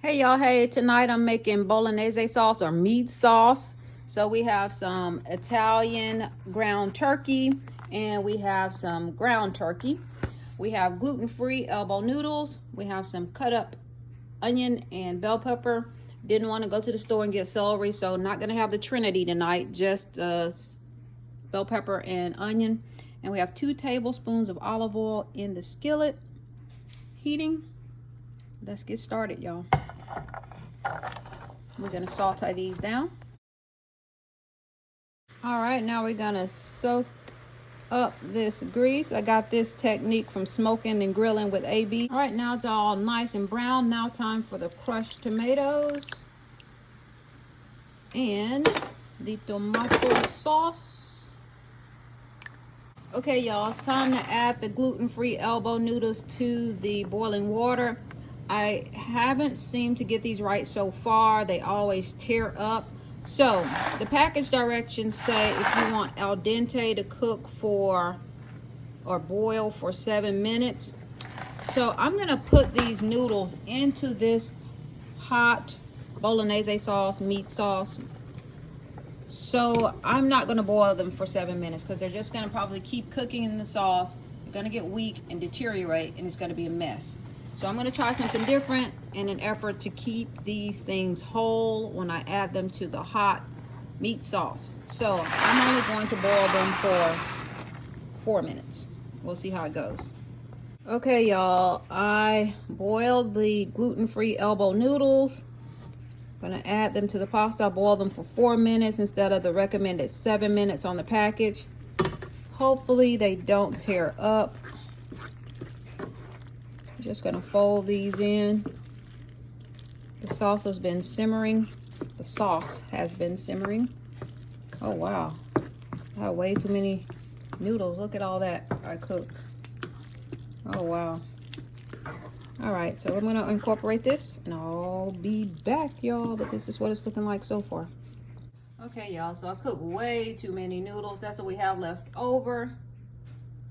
Hey y'all, hey, tonight I'm making bolognese sauce or meat sauce. So we have some Italian ground turkey and we have some ground turkey. We have gluten-free elbow noodles. We have some cut up onion and bell pepper. Didn't want to go to the store and get celery, so not gonna have the Trinity tonight, just bell pepper and onion. And we have 2 tablespoons of olive oil in the skillet heating. Let's get started, y'all. We're gonna saute these down. All right, now we're gonna soak up this grease. I got this technique from smoking and grilling with AB. All right, now it's all nice and brown. Now time for the crushed tomatoes and the tomato sauce. Okay, y'all, it's time to add the gluten-free elbow noodles to the boiling water. I haven't seemed to get these right so far. They always tear up. So the package directions say if you want al dente to cook for or boil for 7 minutes. So I'm gonna put these noodles into this hot bolognese sauce, meat sauce. So I'm not gonna boil them for 7 minutes because they're just gonna probably keep cooking in the sauce. They're gonna get weak and deteriorate, and it's gonna be a mess. So I'm gonna try something different in an effort to keep these things whole when I add them to the hot meat sauce. So I'm only going to boil them for 4 minutes. We'll see how it goes. Okay, y'all, I boiled the gluten-free elbow noodles. I'm gonna add them to the pasta. I boiled them for 4 minutes instead of the recommended 7 minutes on the package. Hopefully they don't tear up. Just gonna fold these in. The sauce has been simmering. The sauce has been simmering. Oh wow, I have way too many noodles. Look at all that I cooked. Oh wow. All right, so I'm gonna incorporate this and I'll be back, y'all, but this is what it's looking like so far. Okay, y'all, so I cooked way too many noodles. That's what we have left over.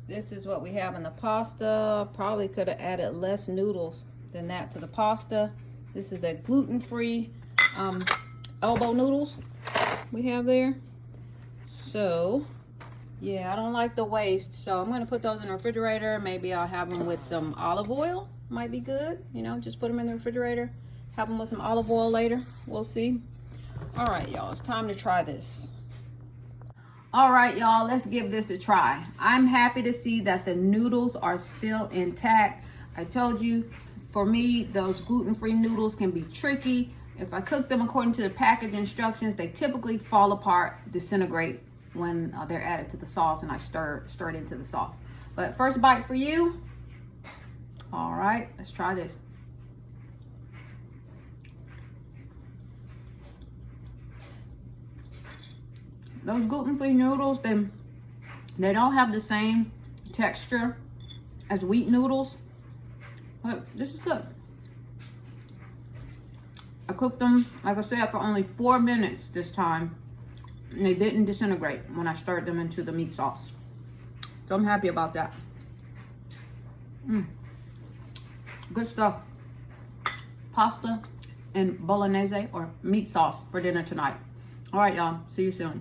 This is what we have in the pasta. Probably could have added less noodles than that to the pasta. This is the gluten-free elbow noodles we have there. So, yeah, I don't like the waste. So I'm gonna put those in the refrigerator. Maybe I'll have them with some olive oil. Might be good, you know, just put them in the refrigerator. Have them with some olive oil later. We'll see. All right, y'all, it's time to try this. All right, y'all, let's give this a try. I'm happy to see that the noodles are still intact. I told you, for me, those gluten-free noodles can be tricky. If I cook them according to the package instructions, they typically fall apart, disintegrate when they're added to the sauce and I stir it into the sauce. But first bite for you. All right, let's try this. Those gluten-free noodles, they don't have the same texture as wheat noodles, but this is good. I cooked them, like I said, for only 4 minutes this time, and they didn't disintegrate when I stirred them into the meat sauce. So I'm happy about that. Good stuff. Pasta and bolognese or meat sauce for dinner tonight. All right, y'all, see you soon.